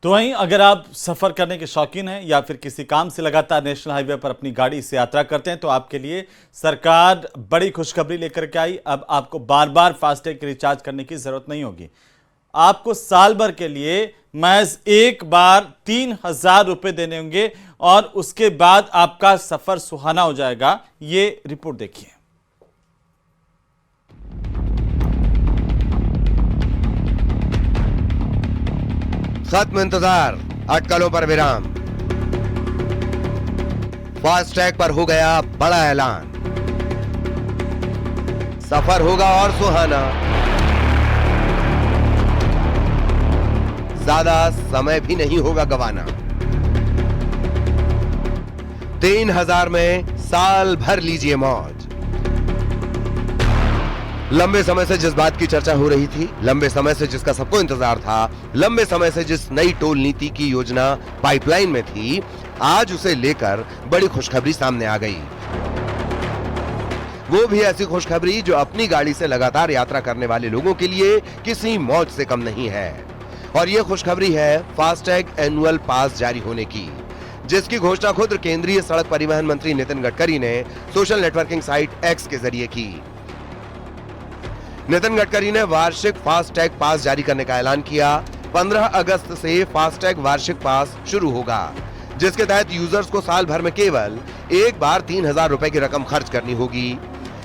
तो वहीं अगर आप सफर करने के शौकीन हैं या फिर किसी काम से लगातार नेशनल हाईवे पर अपनी गाड़ी से यात्रा करते हैं तो आपके लिए सरकार बड़ी खुशखबरी लेकर के आई। अब आपको बार बार फास्टैग रिचार्ज करने की जरूरत नहीं होगी। आपको साल भर के लिए महज एक बार 3,000 रुपए देने होंगे और उसके बाद आपका सफर सुहाना हो जाएगा। ये रिपोर्ट देखिए। खत्म इंतजार, अटकलों पर विराम। फास्टैग पर हो गया बड़ा ऐलान। सफर होगा और सुहाना। ज्यादा समय भी नहीं होगा गवाना। 3,000 में साल भर लीजिए मौज। लंबे समय से जिस बात की चर्चा हो रही थी, लंबे समय से जिसका सबको इंतजार था, लंबे समय से जिस नई टोल नीति की योजना पाइपलाइन में थी, आज उसे लेकर बड़ी खुशखबरी सामने आ गई। वो भी ऐसी खुशखबरी जो अपनी गाड़ी से लगातार यात्रा करने वाले लोगों के लिए किसी मौज से कम नहीं है। और ये खुशखबरी है फास्टैग एनुअल पास जारी होने की, जिसकी घोषणा खुद केंद्रीय सड़क परिवहन मंत्री नितिन गडकरी ने सोशल नेटवर्किंग साइट एक्स के जरिए की। नितिन गडकरी ने वार्षिक फास्टैग पास जारी करने का ऐलान किया। 15 अगस्त से फास्टैग वार्षिक पास शुरू होगा, जिसके तहत यूजर्स को साल भर में केवल एक बार 3,000 रुपए की रकम खर्च करनी होगी।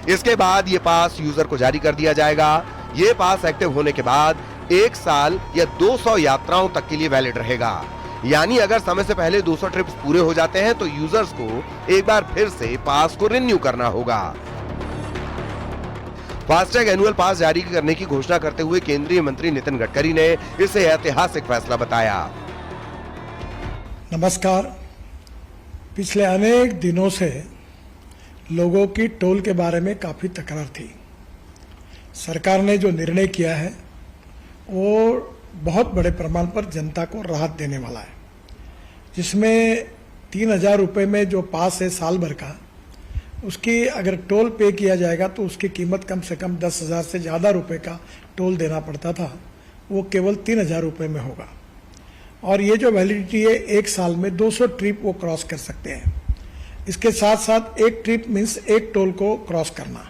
इसके बाद ये पास यूजर को जारी कर दिया जाएगा। ये पास एक्टिव होने के बाद 1 साल या 200 यात्राओं तक के लिए वैलिड रहेगा। यानी अगर समय से पहले 200 ट्रिप्स पूरे हो जाते हैं तो यूजर्स को एक बार फिर से पास को रिन्यू करना होगा। फास्टैग एनुअल पास जारी करने की घोषणा करते हुए केंद्रीय मंत्री नितिन गडकरी ने इसे ऐतिहासिक फैसला बताया। नमस्कार। पिछले अनेक दिनों से लोगों की टोल के बारे में काफ़ी तकरार थी। सरकार ने जो निर्णय किया है वो बहुत बड़े प्रमाण पर जनता को राहत देने वाला है, जिसमें 3,000 रुपये में जो पास है साल भर का, उसकी अगर टोल पे किया जाएगा तो उसकी कीमत कम से कम 10,000 से ज़्यादा रुपए का टोल देना पड़ता था, वो केवल 3,000 रुपये में होगा। और ये जो वैलिडिटी है, 1 साल में 200 ट्रिप वो क्रॉस कर सकते हैं। इसके साथ साथ एक ट्रिप मीन्स एक टोल को क्रॉस करना।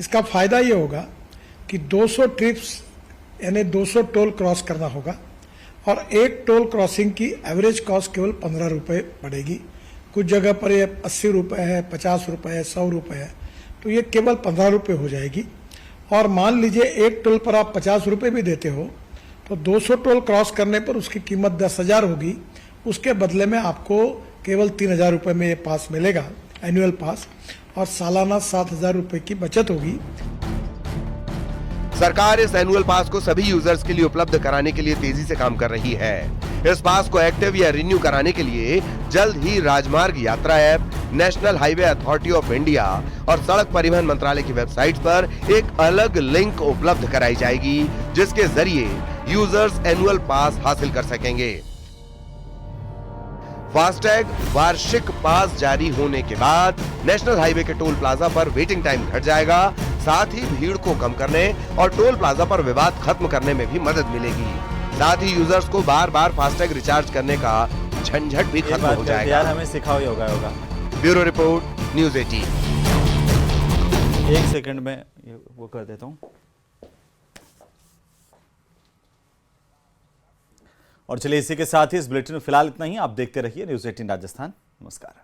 इसका फ़ायदा ये होगा कि 200 ट्रिप्स यानी 200 टोल क्रॉस करना होगा और एक टोल क्रॉसिंग की एवरेज कॉस्ट केवल 15 रुपये पड़ेगी। कुछ जगह पर ये 80 रुपये है, 50 रुपये है, 100 रुपये है, तो ये केवल 15 रुपये हो जाएगी। और मान लीजिए एक टोल पर आप 50 रुपये भी देते हो तो 200 टोल क्रॉस करने पर उसकी कीमत 10,000 होगी। उसके बदले में आपको केवल 3,000 रुपये में ये पास मिलेगा, एनुअल पास, और सालाना 7,000 रुपये की बचत होगी। सरकार इस एनुअल पास को सभी यूजर्स के लिए उपलब्ध कराने के लिए तेजी से काम कर रही है। इस पास को एक्टिव या रिन्यू कराने के लिए जल्द ही राजमार्ग यात्रा app, national highway authority of India और सड़क परिवहन मंत्रालय की वेबसाइट पर एक अलग लिंक उपलब्ध कराई जाएगी, जिसके जरिए यूजर्स एनुअल पास हासिल कर सकेंगे। फास्टैग वार्षिक पास जारी होने के बाद नेशनल हाईवे के टोल प्लाजा पर वेटिंग टाइम घट जाएगा। साथ ही भीड़ को कम करने और टोल प्लाजा पर विवाद खत्म करने में भी मदद मिलेगी। साथ ही यूजर्स को बार बार फास्टैग रिचार्ज करने का झंझट भी खत्म हो जाएगा। यार हमें सिखाओ होगा। Bureau report, news 18। 1 सेकंड में वो कर देता हूँ। और चलिए इसी के साथ ही इस बुलेटिन में फिलहाल इतना ही। आप देखते रहिए न्यूज़ 18 राजस्थान। नमस्कार।